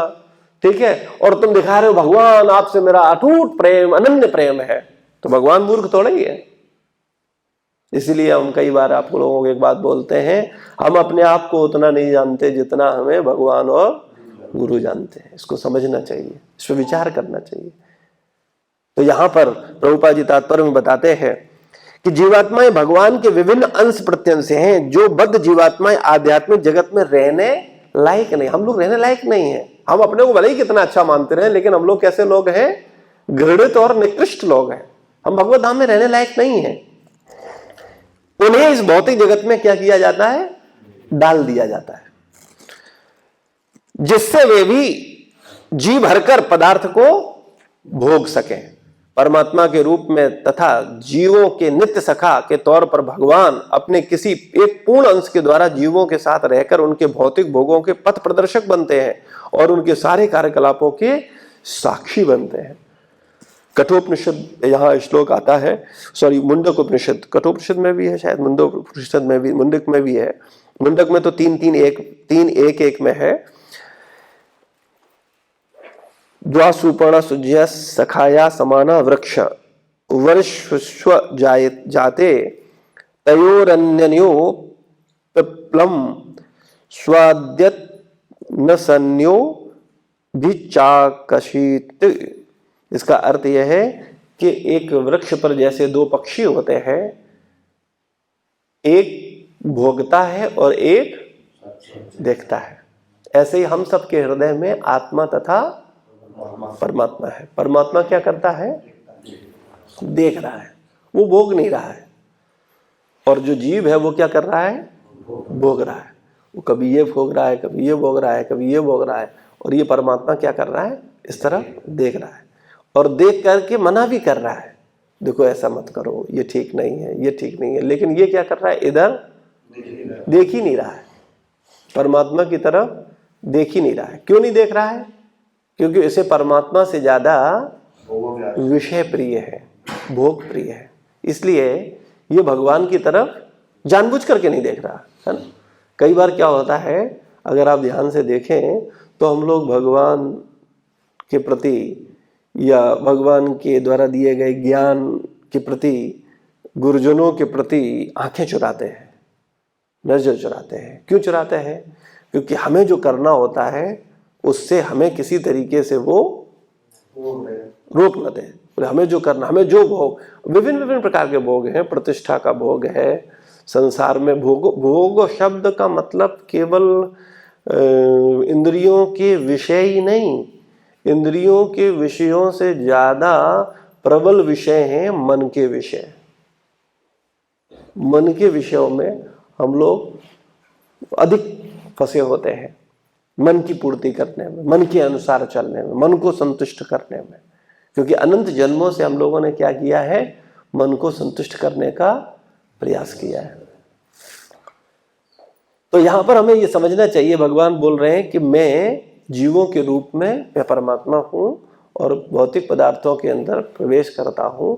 ठीक है, और तुम दिखा रहे हो भगवान आपसे मेरा अटूट प्रेम, अनन्य प्रेम है, तो भगवान मूर्ख थोड़ा ही है। इसीलिए हम कई बार आप लोगों को एक बात बोलते हैं, हम अपने आप को उतना नहीं जानते जितना हमें भगवान और गुरु जानते हैं। इसको समझना चाहिए, इस पर विचार करना चाहिए। तो यहां पर प्रभुपाद जी तात्पर्य में बताते हैं कि जीवात्माएं भगवान के विभिन्न अंश प्रत्यंश हैं। जो बद्ध जीवात्माएं आध्यात्मिक जगत में रहने लायक नहीं। हम लोग रहने लायक नहीं है। हम अपने को भले ही कितना अच्छा मानते रहे, लेकिन हम लोग कैसे लोग हैं? घृणित और निकृष्ट लोग हैं। हम भगवत धाम में रहने लायक नहीं है। उन्हें इस भौतिक जगत में क्या किया जाता है? डाल दिया जाता है, जिससे वे भी जी भरकर पदार्थ को भोग सकें। परमात्मा के रूप में तथा जीवों के नित्य सखा के तौर पर भगवान अपने किसी एक पूर्ण अंश के द्वारा जीवों के साथ रहकर उनके भौतिक भोगों के पथ प्रदर्शक बनते हैं और उनके सारे कार्यकलापों के साक्षी बनते हैं। कठोपनिषद यहाँ श्लोक आता है, सॉरी मुंडक उपनिषद, कठोपनिषद में भी है शायद, मुंडक उपनिषद में भी, मुंडक में भी है। मुंडक में तो 3:1 में है। द्वासुपर्ण सुज्य सखाया समाना वृक्ष वर्ष्व जाते तयोरन्यो पिप्लम स्वाद्यत न सन्यो भिचाकशित। इसका अर्थ यह है कि एक वृक्ष पर जैसे दो पक्षी होते हैं, एक भोगता है और एक देखता है, ऐसे ही हम सबके हृदय में आत्मा तथा परमात्मा है। परमात्मा क्या करता है? देख रहा है, वो भोग नहीं रहा है। और जो जीव है वो क्या कर रहा है? भोग रहा है। वो कभी ये भोग रहा है, कभी ये भोग रहा है, कभी ये भोग रहा है। और ये परमात्मा क्या कर रहा है? इस तरफ देख रहा है और देख करके मना भी कर रहा है, देखो ऐसा मत करो, ये ठीक नहीं है, ये ठीक नहीं है। लेकिन ये क्या कर रहा है? इधर देख ही नहीं रहा है, परमात्मा की तरफ देख ही नहीं रहा है। क्यों नहीं देख रहा है? क्योंकि इसे परमात्मा से ज्यादा विषय प्रिय है, भोग प्रिय है। इसलिए ये भगवान की तरफ जानबूझ करके नहीं देख रहा है ना। कई बार क्या होता है, अगर आप ध्यान से देखें तो हम लोग भगवान के प्रति या भगवान के द्वारा दिए गए ज्ञान के प्रति, गुरुजनों के प्रति आंखें चुराते हैं, नजर चुराते हैं। क्यों चुराते हैं? क्योंकि हमें जो करना होता है उससे हमें किसी तरीके से वो रोक न दे। हमें जो करना, हमें जो भोग, विभिन्न प्रकार के भोग हैं, प्रतिष्ठा का भोग है संसार में। भोग शब्द का मतलब केवल इंद्रियों के विषय ही नहीं, इंद्रियों के विषयों से ज्यादा प्रबल विषय हैं मन के विषय। मन के विषयों में हम लोग अधिक फंसे होते हैं, मन की पूर्ति करने में, मन के अनुसार चलने में, मन को संतुष्ट करने में। क्योंकि अनंत जन्मों से हम लोगों ने क्या किया है? मन को संतुष्ट करने का प्रयास किया है। तो यहां पर हमें ये समझना चाहिए, भगवान बोल रहे हैं कि मैं जीवों के रूप में मैं परमात्मा हूं और भौतिक पदार्थों के अंदर प्रवेश करता हूं,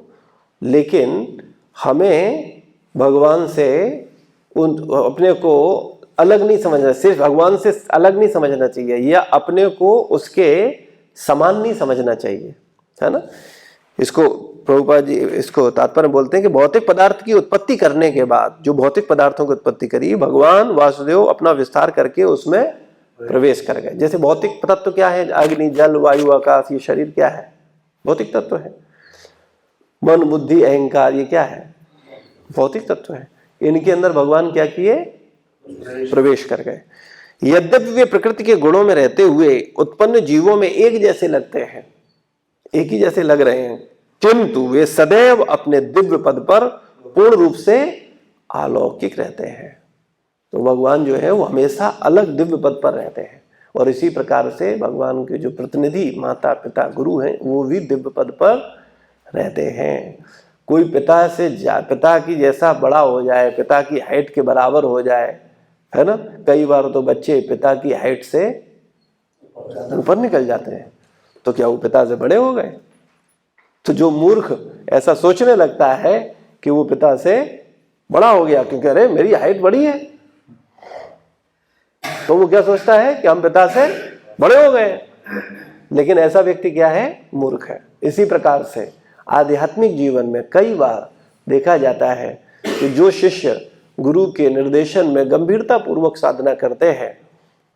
लेकिन हमें भगवान से अपने को अलग नहीं समझना, सिर्फ भगवान से अलग नहीं समझना चाहिए, या अपने को उसके समान नहीं समझना चाहिए, है ना। इसको प्रभुपाद जी इसको तात्पर्य बोलते हैं कि भौतिक पदार्थ की उत्पत्ति करने के बाद, जो भौतिक पदार्थों की उत्पत्ति करी, भगवान वासुदेव अपना विस्तार करके उसमें प्रवेश कर गए। जैसे भौतिक तत्व क्या है? अग्नि, जल, वायु, आकाश, ये शरीर क्या है? भौतिक तत्व है। मन, बुद्धि, अहंकार, ये क्या है? भौतिक तत्व है। इनके अंदर भगवान क्या किए? प्रवेश कर गए। यद्यपि वे प्रकृति के गुणों में रहते हुए उत्पन्न जीवों में एक जैसे लगते हैं, एक ही जैसे लग रहे हैं, किंतु वे सदैव अपने दिव्य पद पर पूर्ण रूप से अलौकिक रहते हैं। तो भगवान जो है वो हमेशा अलग दिव्य पद पर रहते हैं, और इसी प्रकार से भगवान के जो प्रतिनिधि माता पिता गुरु हैं वो भी दिव्य पद पर रहते हैं। कोई पिता की जैसा बड़ा हो जाए, पिता की हाइट के बराबर हो जाए, है ना, कई बार तो बच्चे पिता की हाइट से ऊपर निकल जाते हैं, तो क्या वो पिता से बड़े हो गए? तो जो मूर्ख ऐसा सोचने लगता है कि वो पिता से बड़ा हो गया क्योंकि अरे मेरी हाइट बड़ी है, तो वो क्या सोचता है कि हम पिता से बड़े हो गए। लेकिन ऐसा व्यक्ति क्या है? मूर्ख है। इसी प्रकार से आध्यात्मिक जीवन में कई बार देखा जाता है कि जो शिष्य गुरु के निर्देशन में गंभीरता पूर्वक साधना करते हैं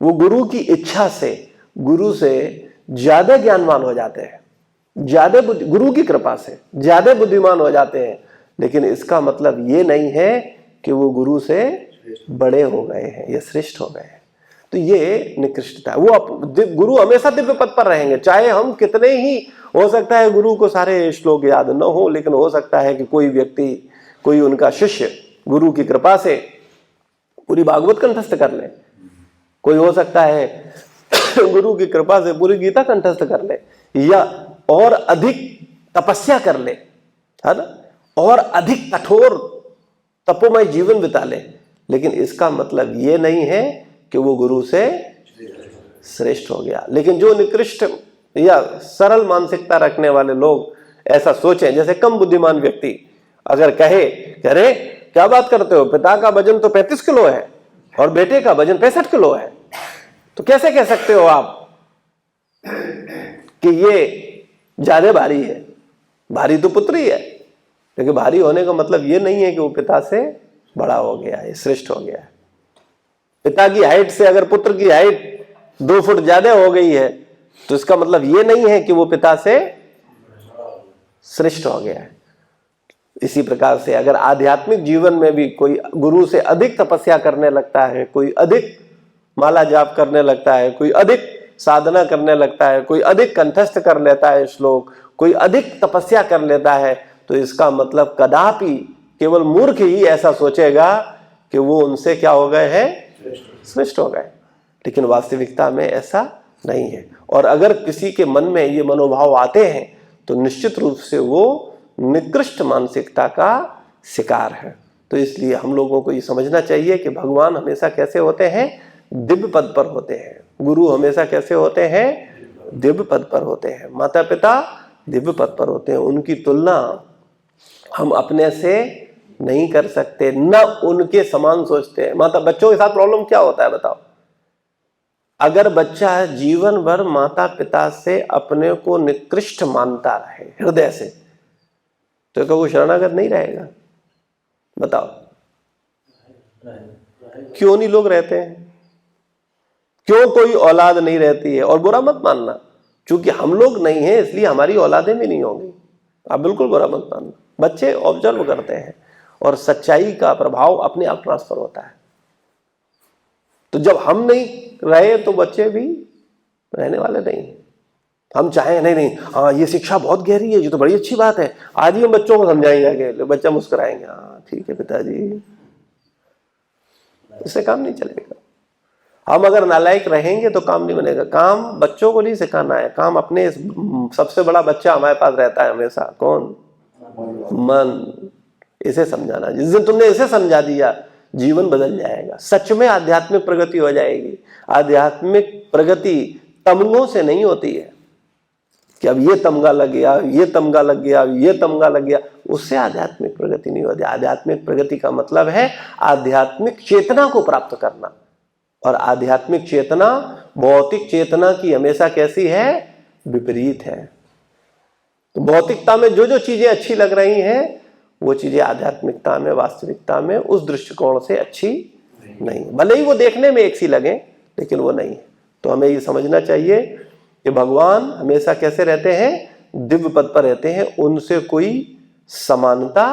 वो गुरु की इच्छा से गुरु से ज्यादा ज्ञानवान हो जाते हैं, ज्यादा गुरु की कृपा से ज्यादा बुद्धिमान हो जाते हैं। लेकिन इसका मतलब ये नहीं है कि वो गुरु से बड़े हो गए हैं या श्रेष्ठ हो गए हैं। तो ये निकृष्टता है। गुरु हमेशा दिव्य पद पर रहेंगे, चाहे हम कितने ही, हो सकता है गुरु को सारे श्लोक याद न हो, लेकिन हो सकता है कि कोई व्यक्ति, कोई उनका शिष्य गुरु की कृपा से पूरी भागवत कंठस्थ कर ले, कोई हो सकता है गुरु की कृपा से पूरी गीता कंठस्थ कर ले, या और अधिक तपस्या कर ले, है ना, और अधिक कठोर तपोमय जीवन बिता ले। लेकिन इसका मतलब ये नहीं है कि वो गुरु से श्रेष्ठ हो गया। लेकिन जो निकृष्ट या सरल मानसिकता रखने वाले लोग ऐसा सोचें, जैसे कम बुद्धिमान व्यक्ति अगर कहे, अरे क्या बात करते हो, पिता का वजन तो 35 किलो है और बेटे का वजन 65 किलो है, तो कैसे कह सकते हो आप कि ये ज्यादा भारी है? भारी तो पुत्र ही है, लेकिन भारी होने का मतलब ये नहीं है कि वो पिता से बड़ा हो गया है, श्रेष्ठ हो गया है। पिता की हाइट से अगर पुत्र की हाइट 2 फुट ज्यादा हो गई है तो इसका मतलब ये नहीं है कि वो पिता से श्रेष्ठ हो गया है। इसी प्रकार से अगर आध्यात्मिक जीवन में भी कोई गुरु से अधिक तपस्या करने लगता है, कोई अधिक माला जाप करने लगता है, कोई अधिक साधना करने लगता है, कोई अधिक कंठस्थ कर लेता है श्लोक, कोई अधिक तपस्या कर लेता है, तो इसका मतलब कदापि केवल मूर्ख ही ऐसा सोचेगा कि वो उनसे क्या हो गए हैं? श्रेष्ठ हो गए। लेकिन वास्तविकता में ऐसा नहीं है। और अगर किसी के मन में ये मनोभाव आते हैं तो निश्चित रूप से वो निकृष्ट मानसिकता का शिकार है। तो इसलिए हम लोगों को ये समझना चाहिए कि भगवान हमेशा कैसे होते हैं? दिव्य पद पर होते हैं। गुरु हमेशा कैसे होते हैं? दिव्य पद पर होते हैं। माता पिता दिव्य पद पर होते हैं। उनकी तुलना हम अपने से नहीं कर सकते, न उनके समान सोचते हैं। माता बच्चों के साथ प्रॉब्लम क्या होता है बताओ? अगर बच्चा जीवन भर माता पिता से अपने को निकृष्ट मानता रहे हृदय से, तो क्या वो शरणागत नहीं रहेगा? बताओ क्यों नहीं लोग रहते हैं? क्यों कोई औलाद नहीं रहती है? और बुरा मत मानना, क्योंकि हम लोग नहीं हैं इसलिए हमारी औलादें भी नहीं होंगी। आप बिल्कुल बुरा मत मानना। बच्चे ऑब्जर्व करते हैं और सच्चाई का प्रभाव अपने आप ट्रांसफर होता है। तो जब हम नहीं रहे तो बच्चे भी रहने वाले नहीं। हम चाहें नहीं, हाँ ये शिक्षा बहुत गहरी है, ये तो बड़ी अच्छी बात है, आज ही हम बच्चों को समझाएंगे, आगे बच्चा मुस्कुराएंगे, हाँ ठीक है पिताजी, इससे काम नहीं चलेगा। हम अगर नालायक रहेंगे तो काम नहीं बनेगा। काम बच्चों को नहीं सिखाना है, काम अपने, सबसे बड़ा बच्चा हमारे पास रहता है हमेशा, कौन? मन। इसे समझाना, जिस दिन तुमने इसे समझा दिया जीवन बदल जाएगा। सच में आध्यात्मिक प्रगति हो जाएगी। आध्यात्मिक प्रगति तमगों से नहीं होती है कि अब ये तमगा लग गया, ये तमगा लग गया, ये तमगा लग गया, उससे आध्यात्मिक प्रगति नहीं होती। आध्यात्मिक प्रगति का मतलब है आध्यात्मिक चेतना को प्राप्त करना। और आध्यात्मिक चेतना भौतिक चेतना की हमेशा कैसी है? विपरीत है। तो भौतिकता में जो जो चीजें अच्छी लग रही हैं वो चीजें आध्यात्मिकता में, वास्तविकता में उस दृष्टिकोण से अच्छी नहीं। भले ही वो देखने में एक सी लगे, लेकिन वो नहीं है। तो हमें ये समझना चाहिए कि भगवान हमेशा कैसे रहते हैं? दिव्य पद पर रहते हैं। उनसे कोई समानता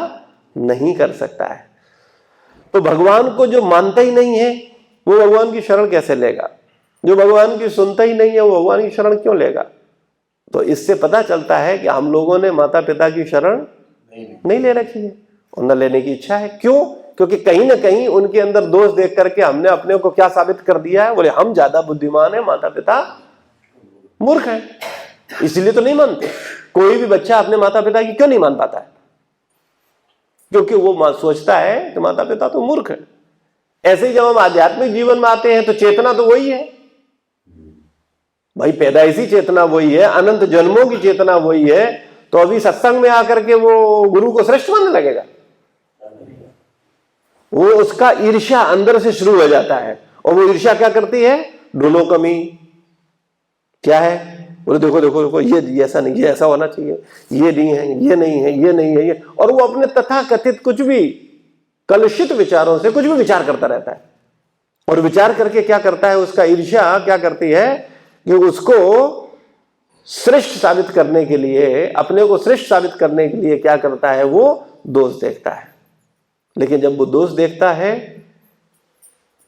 नहीं कर सकता है। तो भगवान को जो मानता ही नहीं है वो भगवान की शरण कैसे लेगा? जो भगवान की सुनता ही नहीं है वो भगवान की शरण क्यों लेगा? तो इससे पता चलता है कि हम लोगों ने माता पिता की शरण नहीं ले रखी है और न लेने की इच्छा है। क्यों? क्योंकि कहीं ना कहीं उनके अंदर दोष देख करके हमने अपने को क्या साबित कर दिया है, बोले हम ज्यादा बुद्धिमान है, माता पिता मूर्ख है, इसलिए तो नहीं मानते। कोई भी बच्चा अपने माता पिता की क्यों नहीं मान पाता है? क्योंकि वो सोचता है कि माता पिता तो मूर्ख है। ऐसे ही जब हम आध्यात्मिक जीवन में आते हैं तो चेतना तो वही है भाई, पैदाइशी चेतना वही है, अनंत जन्मों की चेतना वही है। तो अभी सत्संग में आकर के वो गुरु को श्रेष्ठ मानने लगेगा? वो उसका ईर्ष्या अंदर से शुरू हो जाता है, और वो ईर्ष्या क्या करती है? ढूंढो कमी क्या है, बोले देखो देखो देखो ये ऐसा नहीं, ये ऐसा होना चाहिए, ये नहीं है, ये नहीं है, ये नहीं है, ये। और वो अपने तथा कथित कुछ भी कलुषित विचारों से कुछ भी विचार करता रहता है, और विचार करके क्या करता है, उसका ईर्ष्या क्या करती है कि उसको श्रेष्ठ साबित करने के लिए, अपने को श्रेष्ठ साबित करने के लिए क्या करता है, वो दोष देखता है। लेकिन जब वो दोष देखता है,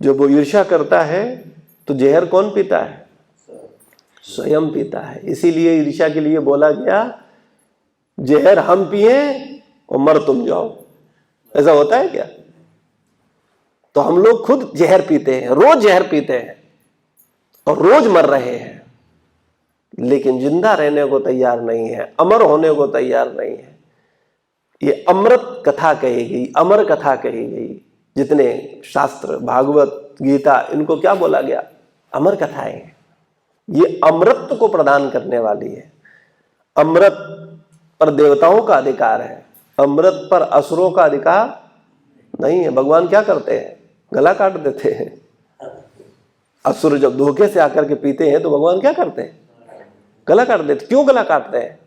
जब वो ईर्ष्या करता है, तो जहर कौन पीता है? स्वयं पीता है। इसीलिए ईर्ष्या के लिए बोला गया, जहर हम पिए और मर तुम जाओ। ऐसा होता है क्या? तो हम लोग खुद जहर पीते हैं, रोज जहर पीते हैं और रोज मर रहे हैं, लेकिन जिंदा रहने को तैयार नहीं है, अमर होने को तैयार नहीं है। ये अमृत कथा कही गई, अमर कथा कही गई। जितने शास्त्र, भागवत, गीता, इनको क्या बोला गया? अमर कथाएं हैं। ये अमृत को प्रदान करने वाली है। अमृत पर देवताओं का अधिकार है, अमृत पर असुरों का अधिकार नहीं है। भगवान क्या करते हैं? गला काट देते हैं। असुर जब धोखे से आकर के पीते हैं तो भगवान क्या करते हैं? गला काट देते। क्यों गला काटते हैं?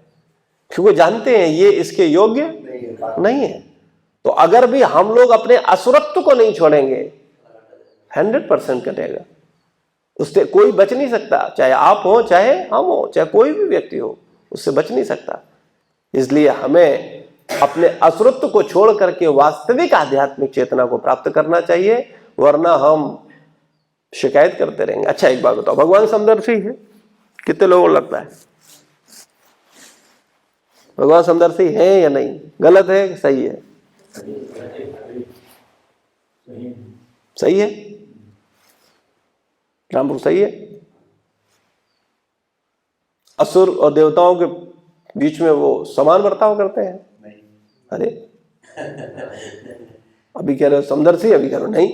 क्योंकि जानते हैं ये इसके योग्य नहीं है। तो अगर भी हम लोग अपने असुरत्व को नहीं छोड़ेंगे, 100% कटेगा, उससे कोई बच नहीं सकता। चाहे आप हो, चाहे हम हो, चाहे कोई भी व्यक्ति हो, उससे बच नहीं सकता। इसलिए हमें अपने असुरत्व को छोड़ करके वास्तविक आध्यात्मिक चेतना को प्राप्त करना चाहिए, वरना हम शिकायत करते रहेंगे। अच्छा एक बात बताओ, भगवान समदर्शी है? कितने लोगों को लगता है भगवान समदर्शी है या नहीं? गलत है कि सही है? सही है। रामपुर सही है। असुर और देवताओं के बीच में वो समान बर्ताव करते हैं? अरे अभी कह रहे हो समदर्शी, अभी कह रहे हो नहीं,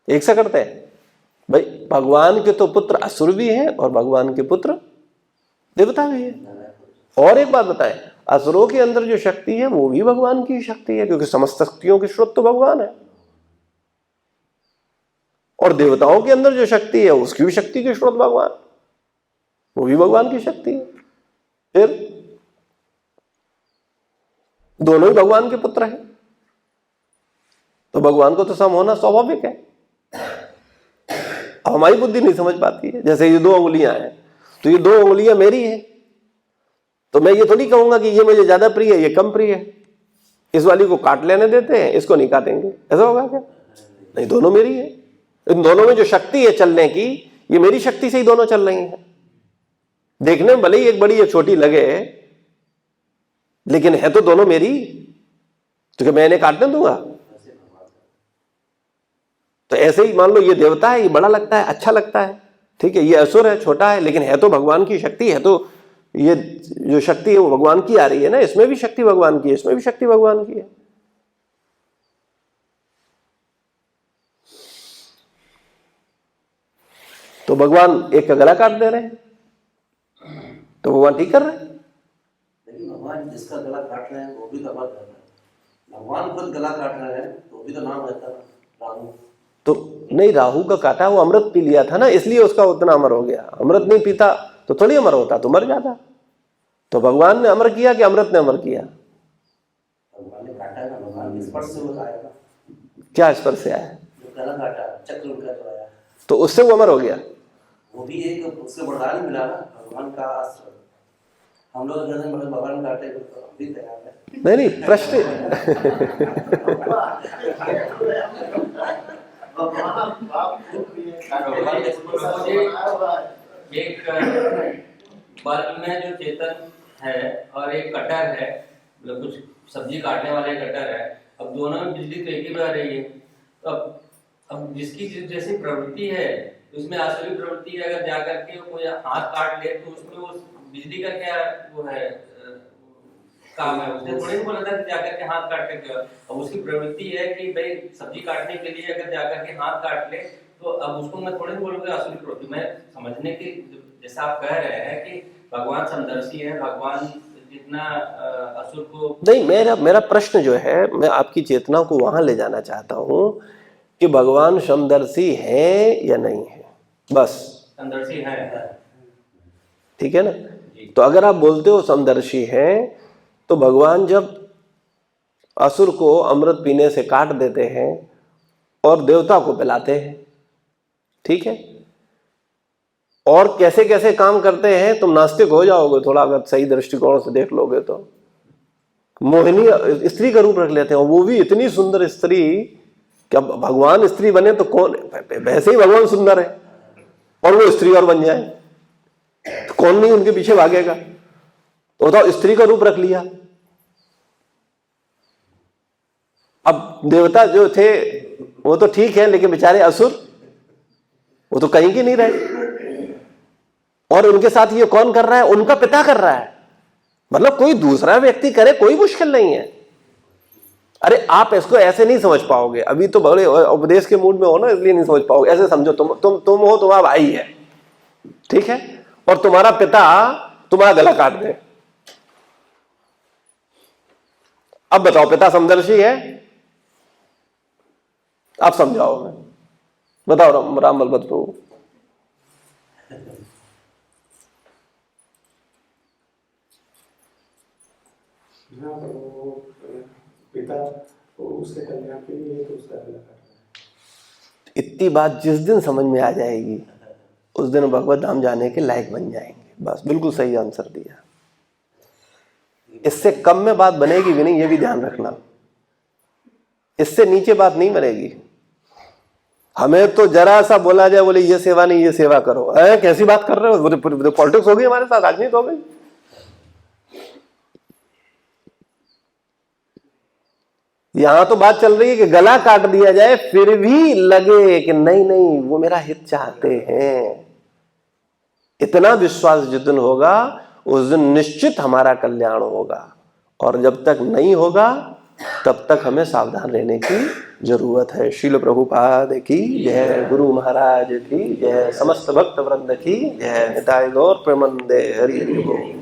एक सा करते हैं भाई। भगवान के तो पुत्र असुर भी हैं और भगवान के पुत्र देवता भी हैं। और एक बात बताएं, असुरों के अंदर जो शक्ति है वो भी भगवान की शक्ति है, क्योंकि समस्त शक्तियों के स्रोत तो भगवान है। और देवताओं के अंदर जो शक्ति है उसकी भी शक्ति के स्रोत भगवान, वो भी भगवान की शक्ति है। फिर दोनों ही भगवान के पुत्र हैं, तो भगवान को तो सम होना स्वाभाविक है। अब हमारी बुद्धि नहीं समझ पाती है। जैसे ये 2 उंगलियां हैं, तो ये 2 उंगलियां मेरी हैं, तो मैं ये थोड़ी कहूंगा कि ये मुझे ज्यादा प्रिय है, ये कम प्रिय है। इस वाली को काट लेने देते हैं, इसको नहीं काटेंगे, ऐसा होगा क्या? नहीं, दोनों मेरी है। इन दोनों में जो शक्ति है चलने की, ये मेरी शक्ति से ही दोनों चल रही हैं। देखने में भले ही एक बड़ी या छोटी लगे, लेकिन है तो दोनों मेरी। तो क्या मैं इन्हें काटने दूंगा? तो ऐसे ही मान लो ये देवता है, ये बड़ा लगता है, अच्छा लगता है, ठीक है, ये असुर है, छोटा है, लेकिन है तो भगवान की शक्ति है। तो ये जो शक्ति है वो भगवान की आ रही है ना, इसमें भी शक्ति भगवान की है, इसमें भी शक्ति भगवान की है। तो भगवान एक का गला काट दे रहे हैं, तो भगवान ठीक कर रहे हैं। लेकिन भगवान जिसका गला काट रहे हैं वो भी तो अमर कर रहे हैं। भगवान खुद गला काट रहे हैं तो भी तो नाम रहता है राहु। तो नहीं, राहु का काटा वो अमृत पी लिया था ना, इसलिए उसका उतना अमर हो गया। अमृत नहीं पीता तो थोड़ी अमर होता, तो मर जाता। तो भगवान ने अमर किया कि अमृत ने अमर किया? भगवान ने काटा ना, भगवान के स्पर्श से वो आएगा। क्या स्पर्श से आया? गला काटा, चक्र उनका जो आया, तो उससे वो अमर हो गया। वो भी एक उससे वरदान मिला ना, भगवान का आश्रय। हम लोग अगर भगवान काटे तो हम भी तैयार है। नहीं प्रश्न एक बल्ब में जो चेतन है और एक कटर है, मतलब कुछ सब्जी काटने वाला कटर है, अब दोनों में बिजली तो एक ही बह रही है। तो अब जिसकी जैसी प्रवृत्ति है उसमें आसुरी प्रवृत्ति है, अगर जाकर के कोई हाथ काट ले तो उसमें वो बिजली का क्या वो है काम है, उसने थोड़ी नहीं बोला था कि जाकर के हाथ काट करके। अब उसकी प्रवृत्ति है कि भाई सब्जी काटने के लिए अगर जाकर के हाथ काट ले तो अब उसको मैं थोड़ी नहीं बोलूंगा आसुरी प्रवृत्ति। मैं समझने की जैसा आप कह रहे हैं कि भगवान समदर्शी है, भगवान जितना असुर को नहीं, मेरा प्रश्न जो है, मैं आपकी चेतना को वहां ले जाना चाहता हूं कि भगवान समदर्शी है या नहीं है, बस। समदर्शी है, ठीक है ना? तो अगर आप बोलते हो समदर्शी है, तो भगवान जब असुर को अमृत पीने से काट देते हैं और देवता को पिलाते हैं, ठीक है, और कैसे कैसे काम करते हैं, तुम नास्तिक हो जाओगे थोड़ा अगर सही दृष्टिकोण से देख लोगे तो। मोहिनी स्त्री का रूप रख लेते हैं, वो भी इतनी सुंदर स्त्री कि अब भगवान स्त्री बने तो कौन, वैसे ही भगवान सुंदर है और वो स्त्री और बन जाए तो कौन नहीं उनके पीछे भागेगा। तो बताओ, स्त्री का रूप रख लिया। अब देवता जो थे वो तो ठीक है, लेकिन बेचारे असुर वो तो कहीं के नहीं रहे, और उनके साथ ये कौन कर रहा है? उनका पिता कर रहा है। मतलब कोई दूसरा व्यक्ति करे कोई मुश्किल नहीं है। अरे आप इसको ऐसे नहीं समझ पाओगे, अभी तो बड़े उपदेश के मूड में हो ना, इसलिए नहीं समझ पाओगे। ऐसे समझो, तुम हो, तुम्हारा भाई है, ठीक है, और तुम्हारा पिता तुम्हारा गला काट दे। अब बताओ, पिता समदर्शी है? आप समझाओ, मैं बताओ राम बलभद्र प्रभु। पिता तो उसके कल्याण के लिए तो उसका गला काट रहा है। इतनी बात जिस दिन समझ में आ जाएगी उस दिन भगवत धाम जाने के लायक बन जाएंगे। बस, बिल्कुल सही आंसर दिया। इससे कम में बात बनेगी भी नहीं, ये भी ध्यान रखना। इससे नीचे बात नहीं बनेगी। हमें तो जरा सा बोला जाए, बोले ये सेवा नहीं ये सेवा करो, कैसी बात कर रहे हो? पॉलिटिक्स हो गई हमारे साथ, राजनीति हो गई। यहां तो बात चल रही है कि गला काट दिया जाए फिर भी लगे कि नहीं नहीं वो मेरा हित चाहते हैं। इतना विश्वास जिस दिन होगा उस दिन निश्चित हमारा कल्याण होगा, और जब तक नहीं होगा तब तक हमें सावधान रहने की जरूरत है। श्रील प्रभुपाद की जय, गुरु महाराज की जय, समस्त भक्त वृंद की जय। निताय गौर प्रेमंदे हरि हरि बोल।